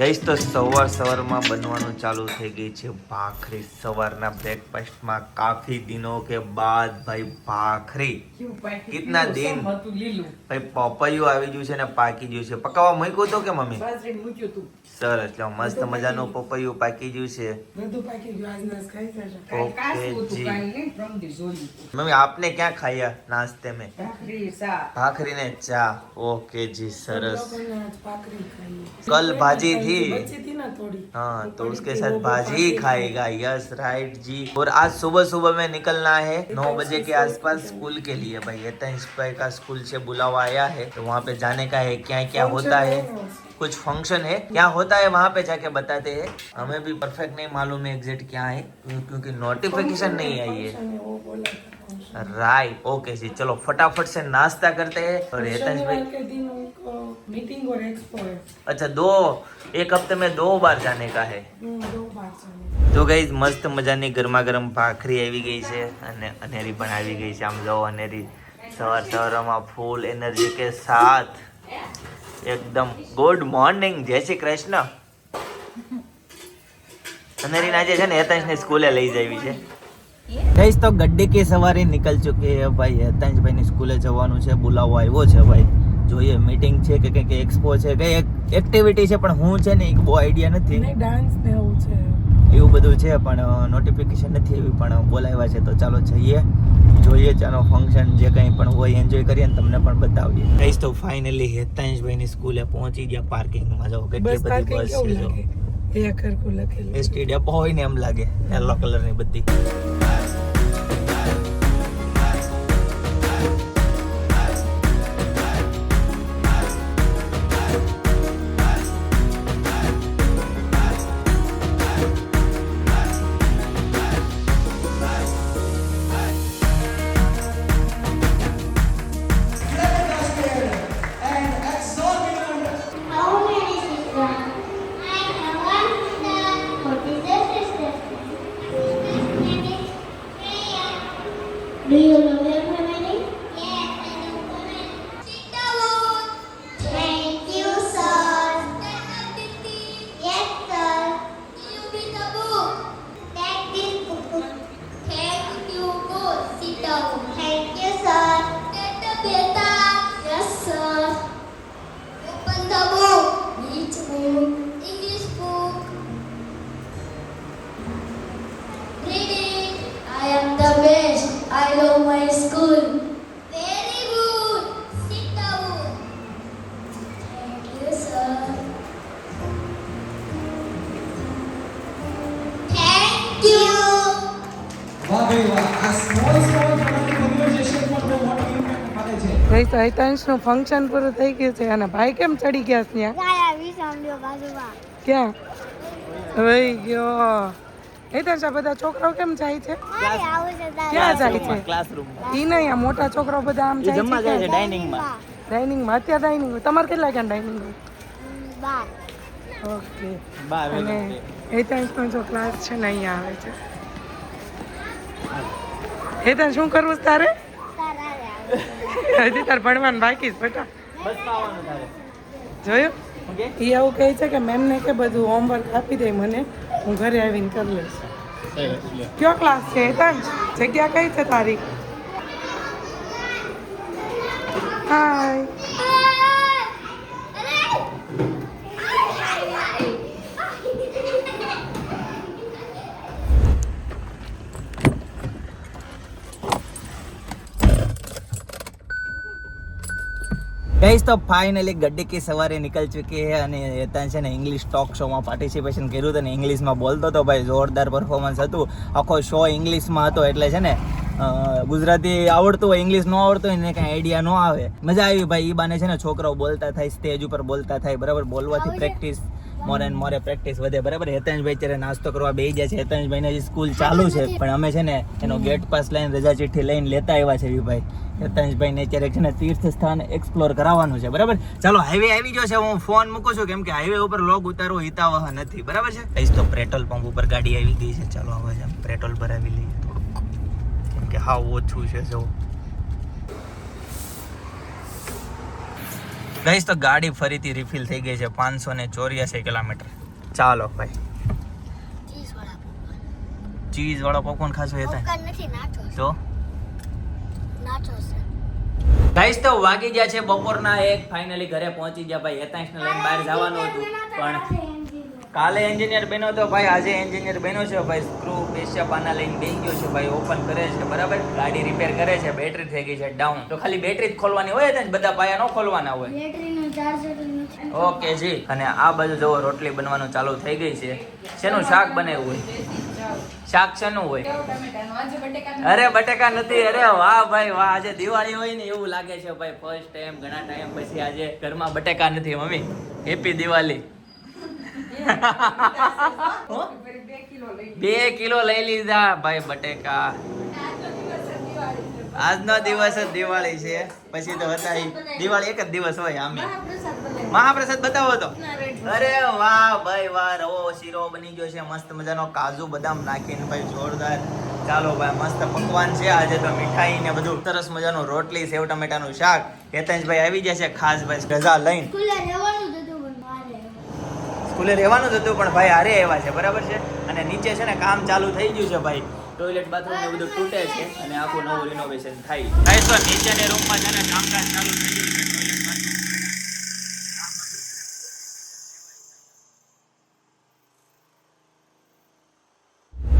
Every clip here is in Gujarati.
ગઈશ તો સવારમાં બનવાનું ચાલુ થઈ ગઈ છે ભાખરી। સવારના બ્રેકફાસ્ટમાં કાફી દિનો કે બાદ ભાઈ ભાખરી। કિતના દિન ભાઈ પપૈયું આવી ગયું છે ને પાકી ગયું છે। પકાવવા મૂક્યું તો કે મમ્મી? સરસ, લો મસ્ત મજાનું પપૈયું પાકી ગયું છે। ओके जी मम्मी आपने क्या खाया नाश्ते में? भाखरी ने चा। ओके जी सरस। कल भाजी थी हाँ, तो उसके साथ भाजी खाएगा। यस राइट जी। और आज सुबह सुबह में निकलना है 9 बजे के आसपास स्कूल के लिए। भाई हितेश भाई का स्कूल से बुलावा आया है, तो वहाँ पे जाने का है। क्या क्या होता है, कुछ फंक्शन है, क्या होता है वहाँ पे जाके बताते हैं। हमें भी परफेक्ट नहीं मालूम है एग्जैक्ट क्या है, क्योंकि नोटिफिकेशन नहीं आई है। राइट ओके जी, चलो फटाफट से नाश्ता करते हैं। और हितेश भाई मीटिंग और एक्सपो है। अच्छा, एक हफ्ते में 2 बार जाने का है। 2 बार जाने। તો ગાઈઝ મસ્ત મજાની ગરમા ગરમ ભાખરી આવી ગઈ છે અને અનેરી પણ આવી ગઈ છે। આમ જાઓ, અનેરી સવારમાં ફૂલ એનર્જી કે સાથ एकदम गुड मॉर्निंग, जय श्री कृष्ण। अनेरी आज है ने हेतांश ने स्कूले लई जावी छे। गाइस तो गड्डे के सवारे निकल चुके हैं भाई। हेतांश भाई ने स्कूले जवानुं छे, बुलाવો આવ્યો છે ભાई। જોઈએ મીટિંગ છે કે કઈ એક્સપો છે, કઈ એક્ટિવિટી છે, પણ હું છે ને એક બહુ આઈડિયા નથી। નહીં ડાન્સ ને એવું છે, એવું બધું છે, પણ નોટિફિકેશન નથી આવી, પણ બોલાવ્યા છે। તો ચાલો જઈએ, જોઈએ ચાલો ફંક્શન જે કંઈ પણ હોય એન્જોય કરીએ ને તમને પણ બતાવીએ। ગાઈસ તો ફાઇનલી હેતાંશભાઈ ની સ્કૂલે પહોંચી ગયા। પાર્કિંગમાં જો કેટલી બધી બસ છે, જો એ અખર કો લખેલું એસટી ડેપો હોય ને એમ લાગે, યલો કલરની બધી। Do you know their family? Yes, I know family. Sit down. Thank you, sir. Yes, sir. Will you read the book? Take this book. Thank you, good. Sit down. Thank you, sir. Take the beta. Yes, sir. Open the book. Which book? English book. Read it. I am the best. I love my school. Very good. Sit down. Thank you, sir. Thank you. વાહ ભાઈ વાહ, આ સ્મોલ કન્વર્સેશન પર બહુ મોટો ઇમ્પેક્ટ પાડે છે। ભાઈ તો હિતાંશનું ફંક્શન પૂરું થઈ ગયું છે અને ભાઈ કેમ ચડી ગયા છે ત્યાં? ગાયા વિસામ્યો બાજુમાં. ક્યાં રહી ગયો? હિતાંશ આ બધા છોકરાઓ કેમ જાય છે? આય આવું છે તારે. ક્યાં જાય છે? ક્લાસરૂમમાં ઈ નહીં, આ મોટા છોકરાઓ બધા આમ જાય જમવા છે જાય છે ડાઇનિંગમાં। ડાઇનિંગમાં? અત્યારે ડાઇનિંગ હોય તમારે કેટલા ક્યાં ડાઇનિંગ હોય? બાર. ઓકે। બાર અને હિતાંશનો જો ક્લાસ છે ને અહીંયા આવે છે। હિતાંશ શું કરવું છે તારે? તારા આવે. હજી તાર ભણવાનું બાકી છે બેટા, બસમાં આવવાનું તારે। જોયું? ઓકે એ આવું કહે છે કે મેમને કે બધું હોમવર્ક આપી દે મને, હું ઘરે આવીને કરી લઈશ। કયો ક્લાસ છે હિતાંશ? જગ્યા કઈ છે તારી? હાય। गाइस तो फाइनली गड्डे की सवारी निकल चुकी है અને હેતાંશ છે ને ઇંગ્લિશ ટોક શોમાં પાર્ટિસિપેશન કર્યું હતું ને ઇંગ્લિશમાં બોલતો હતો ભાઈ। જોરદાર પરફોર્મન્સ હતું, આખો શો ઇંગ્લિશમાં હતો, એટલે છે ને ગુજરાતી આવડતું હોય, ઇંગ્લિશ ન આવડતું હોય ને કાંઈ આઈડિયા ન આવે। મજા આવી ભાઈ। ઈ બાને છે ને છોકરાઓ બોલતા થાય, સ્ટેજ ઉપર બોલતા થાય, બરાબર? બોલવાથી practice more and more practice વધે, બરાબર? હેતાંશભાઈ અત્યારે નાસ્તો કરવા બેસી ગયા છે। હેતાંશભાઈને હજી સ્કૂલ ચાલુ છે, પણ અમે છે ને એનો ગેટ પાસ લઈને રજા ચિઠ્ઠી લઈને લેતા આવ્યા છે ભાઈ। હેતાંશભાઈને અત્યારે છે ને તીર્થ સ્થાન એક્સપ્લોર કરાવવાનું છે, બરાબર? ચાલો હાઈવે આવી ગયો છે, હું ફોન મૂકું છું, કેમ કે હાઈવે ઉપર લોગ ઉતારવો હિતાવહ નથી, બરાબર છે? ગાઈસ તો પેટ્રોલ પંપ ઉપર ગાડી આવી ગઈ છે। ચાલો હવે પેટ્રોલ ભરાવી લઈએ થોડુંક, કેમ કે હાવ ઓછું છે જો। ગાઈસ તો ગાડી ફરીથી રિફિલ થઈ ગઈ છે 584 કિલોમીટર. ચાલો ભાઈ, ચીઝ વાળો પોપકોર્ન ખાશો એ તો ગાઈસ તો વાગી ગયા છે બપોરના 1. ફાઇનલી ઘરે પહોંચી ગયા ભાઈ. હેતાંશને લઈને બહાર જવાનું હતું પણ કાલે એન્જિનિયર બન્યો તો ભાઈ, આજે એન્જિનિયર બન્યો છે ભાઈ. સ્ક્રૂ પેશિયા પાના લઈને બેસી ગયો છે ભાઈ. ઓપન કરે છે બરાબર, ગાડી રિપેર કરે છે. બેટરી થઈ ગઈ છે ડાઉન. તો ખાલી બેટરી જ ખોલવાની હોય ને, બધા પાયા ન ખોલવાના હોય. ઓકે જી. અને આ બાજુ જુઓ રોટલી બનવાનું ચાલુ થઈ ગઈ છે. શેનું શાક બનાવ્યું હોય? શાક શેનું હોય? અરે બટેકા નથી. અરે વાહ ભાઈ વાહ, આજે દિવાળી હોય ને એવું લાગે છે ભાઈ. ફર્સ્ટ ટાઈમ ઘણા ટાઈમ પછી આજે ઘરમાં બટેકા નથી. Mummy happy Diwali. 2 કિલો લઈ લીધા ભાઈ બટેકા. આજનો દિવસ જ દિવાળી છે. પછી તો હતા દિવાળી એક જ દિવસ હોય. આમે મહાપ્રસાદ બતાવો તો. અરે વાહ ભાઈ વાહ, રવો શીરો બની ગયો છે મસ્ત મજાનો, કાજુ બદામ નાખીને ભાઈ જોરદાર. ચાલો ભાઈ, મસ્ત પકવાન છે આજે તો. મીઠાઈ ને બધું સરસ મજાનું. રોટલી, સેવ ટમેટાનું શાક. હેતાંશભાઈ આવી ગયા છે ખાસ ભાઈ રજા લઈને. સ્કૂલે રહેવાનું જ હતું પણ ભાઈ હારે આવ્યા છે બરાબર છે. અને નીચે છે ને કામ ચાલુ થઈ ગયું છે ભાઈ. ટોયલેટ બાથરૂમ ને બધું તૂટે છે અને આખું નવું રિનોવેશન થાય. ભાઈ તો નીચેના રૂમમાં છે ને કામકાજ ચાલુ થઈ ગયું છે. ટોયલેટ બાથરૂમ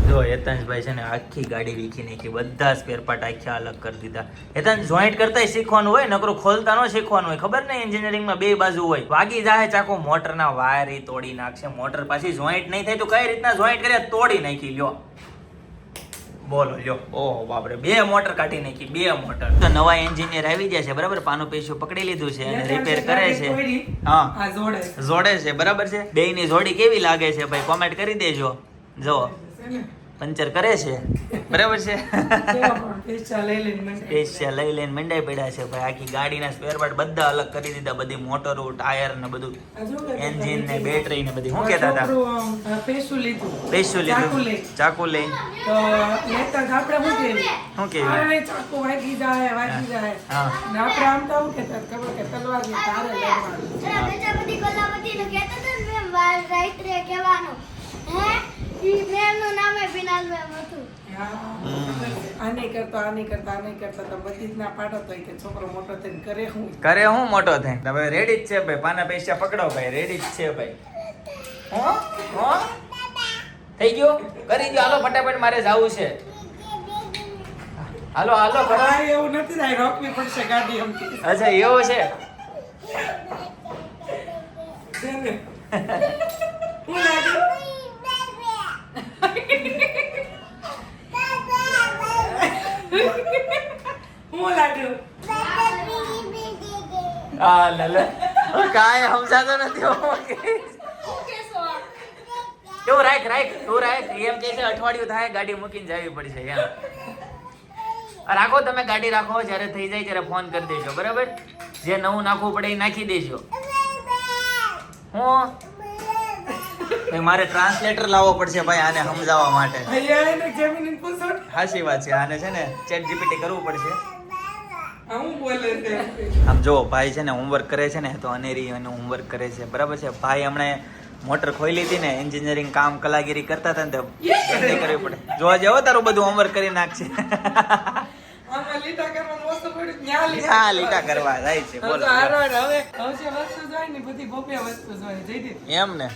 જો હેતાંશભાઈ છે ને આખી ગાડી વીખી નાખી. બધા સ્પેર પાર્ટ આખા અલગ કરી દીધા. હેતાંશ જોઈન્ટ કરતા શીખવાનું હોય, નકરું ખોલતા ન શીખવાનું હોય. ખબર ને એન્જિનિયરિંગમાં 2 બાજુ હોય. વાગી જાય ચાકો મોટરના વાયર ઈ તોડી નાખશે. મોટર પાછી જોઈન્ટ નહીં થાય તો કઈ રીતના જોઈન્ટ કરે? તોડી નાખી. લ્યો બોલો લ્યો. ઓહો બાપરે, 2 મોટર કાઢી નાખી. 2 મોટર. તો નવા એન્જિનિયર આવી ગયા છે બરાબર. પાનું પેશિયું પકડી લીધું છે અને રિપેર કરે છે. હા જોડે છે બરાબર છે. બેયની જોડી કેવી લાગે છે ભાઈ? કોમેન્ટ કરી દેજો. જો પંચર કરે છે બરાબર છે. સ્પેશિયલ લઈ લઈને મંડાઈ પડ્યા છે ભાઈ. આખી ગાડીના સ્પેર પાર્ટ બધા અલગ કરી દીધા. બધી મોટરો, ટાયર ને બધું, એન્જિન ને બેટરી ને બધી. શું કહેતા હતા? પેશુ લીધું. ચાકુ લઈ તો લેતા જ આપણે શું કેવી? શું કેવી? ચાકુ વાગી જાય. ને આપણે આમ તો શું કહેતા ખબર કે તલવારની તારે લેવાનું. આને કરતા તો બધી જ ના પાડો તો કે છોકરો મોટો થઈને કરે હું મોટો થાય. હવે રેડી જ છે ભાઈ. પાના પૈસા પકડો ભાઈ. રેડી જ છે ભાઈ. થઈ ગયો? કરી દો. હાલો ફટાફટ, મારે જાવું છે. હાલો કરો. એવું નથી થાય, રોકવી પડશે ગાડી અમથી. અચ્છા એવું છે. હું લાગ્યું? હું લાગ્યું? હા લલે કાંઈ સમજાતો નથી. તું રાખ. એમ કે છે અઠવાડિયું થાય ગાડી મૂકીને જવી પડશે એમ. રાખો તમે ગાડી રાખો. જ્યારે થઈ જાય ત્યારે ફોન કરી દેજો બરાબર. જે નવું નાખવું પડે એ નાખી દેજો. હું મારે ટ્રાન્સલેટર લાવવો પડશે ભાઈ આને સમજાવવા માટે. સાચી વાત છે. આને છે ને ચેટ જીપીટી કરવું પડશે. આમ જો ભાઈ છે ને હોમવર્ક કરે છે ને, તો અનેરી એનું હોમવર્ક કરે છે બરાબર છે. ભાઈ હમણે મોટર ખોલી હતી ને, એન્જિનિયરિંગ કામ કલાગીરી કરતા હતા ને તો કરવી પડે. જોવા જાવ તારું બધું હોમવર્ક કરી નાખશે. લીટા કરવા જાય છે. બોલો એમ ને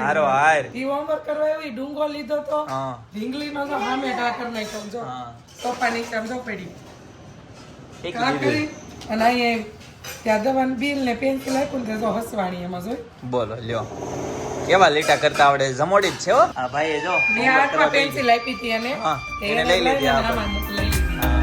હારો હાર હોમવર્ક કરવા એવી ડુંગો લીધો તો ઢીંગલી નો સામે ઘા કરી નાખ્યો. જો સોફા નીચે આમ જો પડી અને અહીંયા ત્યાં દવાનું બિલ ને પેન્સિલ આપ્યું ને તો હસવાણી એમાં જોઈ. બોલો લ્યો કેવા લીટા કરતા આવડે. જમોડી જ છે હો આ ભાઈ. જો મેં હાથમાં પેન્સિલ આપી હતી અને એને લઈ લીધી. લઈ લીધી.